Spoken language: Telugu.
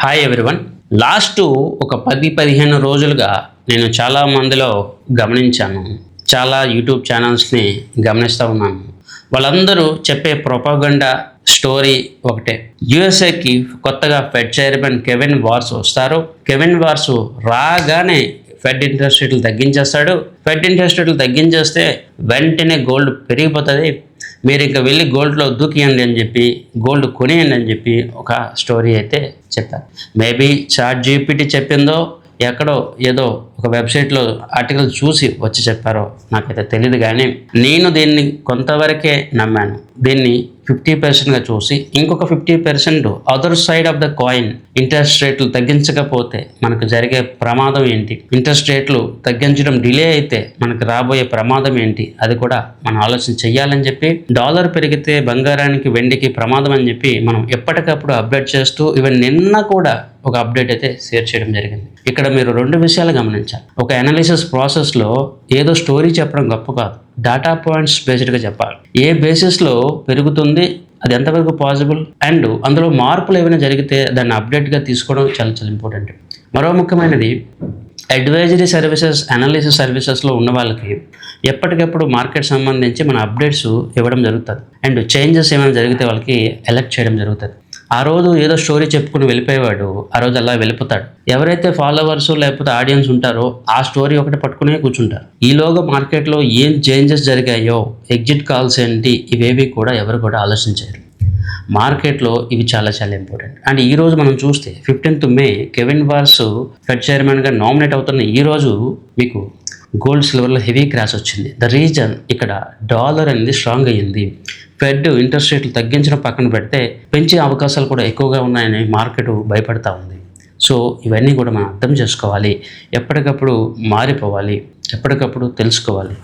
Hi everyone. లాస్ట్ ఒక 10-15 రోజులుగా నేను చాలా మందిలో గమనించాను. చాలా యూట్యూబ్ ఛానల్స్ని గమనిస్తూ ఉన్నాను. వాళ్ళందరూ చెప్పే ప్రొపగండా స్టోరీ ఒకటే. యుఎస్ఏకి కొత్తగా ఫెడ్ చైర్మన్ కెవిన్ వార్స్ వస్తారు. కెవిన్ వార్స్ రాగానే ఫెడ్ ఇంట్రెస్ట్ రేట్లు తగ్గించేస్తాడు. ఫెడ్ ఇంట్రెస్ట్ రేట్లు తగ్గించేస్తే వెంటనే గోల్డ్ పెరిగిపోతుంది. మీరు ఇంకా వెళ్ళి గోల్డ్లో దూకియండి అని చెప్పి, గోల్డ్ కొనియండి అని చెప్పి ఒక స్టోరీ అయితే చెప్పారు. మేబీ చాట్ జీపీటీ చెప్పిందో ఎక్కడో ఏదో ఒక వెబ్సైట్లో ఆర్టికల్ చూసి వచ్చి చెప్పారో నాకైతే తెలియదు, కానీ నేను దీన్ని కొంతవరకే నమ్మాను. దీన్ని 50%గా చూసి ఇంకొక 50% other side of the coin, interest రేట్లు తగ్గించకపోతే మనకు జరిగే ప్రమాదం ఏంటి, ఇంట్రెస్ట్ రేట్లు తగ్గించడం డిలే అయితే మనకు రాబోయే ప్రమాదం ఏంటి, అది కూడా మనం ఆలోచన చెయ్యాలని చెప్పి, డాలర్ పెరిగితే బంగారానికి వెండికి ప్రమాదం అని చెప్పి మనం ఎప్పటికప్పుడు అప్డేట్ చేస్తూ, ఈవెన్ నిన్న కూడా ఒక అప్డేట్ అయితే షేర్ చేయడం జరిగింది. ఇక్కడ మీరు 2 విషయాలు గమనించాలి. ఒక అనాలిసిస్ ప్రాసెస్లో ఏదో స్టోరీ చెప్పడం గొప్ప కాదు, డేటా పాయింట్స్ బేస్డ్గా చెప్పాలి. ఏ బేసిస్లో పెరుగుతుంది, అది ఎంతవరకు పాసిబుల్, అండ్ అందులో మార్పులు ఏమైనా జరిగితే దాన్ని అప్డేట్గా తీసుకోవడం చాలా చాలా ఇంపార్టెంట్. మరో ముఖ్యమైనది, అడ్వైజరీ సర్వీసెస్, అనాలిసిస్ సర్వీసెస్లో ఉన్న వాళ్ళకి ఎప్పటికప్పుడు మార్కెట్ సంబంధించి మన అప్డేట్స్ ఇవ్వడం జరుగుతుంది. అండ్ చేంజెస్ ఏమైనా జరిగితే వాళ్ళకి ఎలర్ట్ చేయడం జరుగుతుంది. ఆ రోజు ఏదో స్టోరీ చెప్పుకుని వెళ్ళిపోయేవాడు ఆ రోజు అలా వెళ్ళిపోతాడు. ఎవరైతే ఫాలోవర్స్ లేకపోతే ఆడియన్స్ ఉంటారో ఆ స్టోరీ ఒకటి పట్టుకునే కూర్చుంటారు. ఈలోగా మార్కెట్లో ఏం చేంజెస్ జరిగాయో, ఎగ్జిట్ కాల్స్ ఏంటి, ఇవేవి కూడా ఎవరు కూడా ఆలోచించారు. మార్కెట్లో ఇవి చాలా చాలా ఇంపార్టెంట్. అండ్ ఈరోజు మనం చూస్తే 15th మే కెవిన్ వార్స్ ఫెడ్ చైర్మన్గా నామినేట్ అవుతున్న ఈరోజు మీకు గోల్డ్ సిల్వర్లో హెవీ క్రాష్ వచ్చింది. ద రీజన్ ఇక్కడ డాలర్ అనేది స్ట్రాంగ్ అయ్యింది. ఫెడ్ ఇంట్రెస్ట్ రేట్లు తగ్గించడం పక్కన పెడితే పెంచే అవకాశాలు కూడా ఎక్కువగా ఉన్నాయని మార్కెట్ భయపడతా ఉంది. సో ఇవన్నీ కూడా మనం అర్థం చేసుకోవాలి, ఎప్పటికప్పుడు మారిపోవాలి, ఎప్పటికప్పుడు తెలుసుకోవాలి.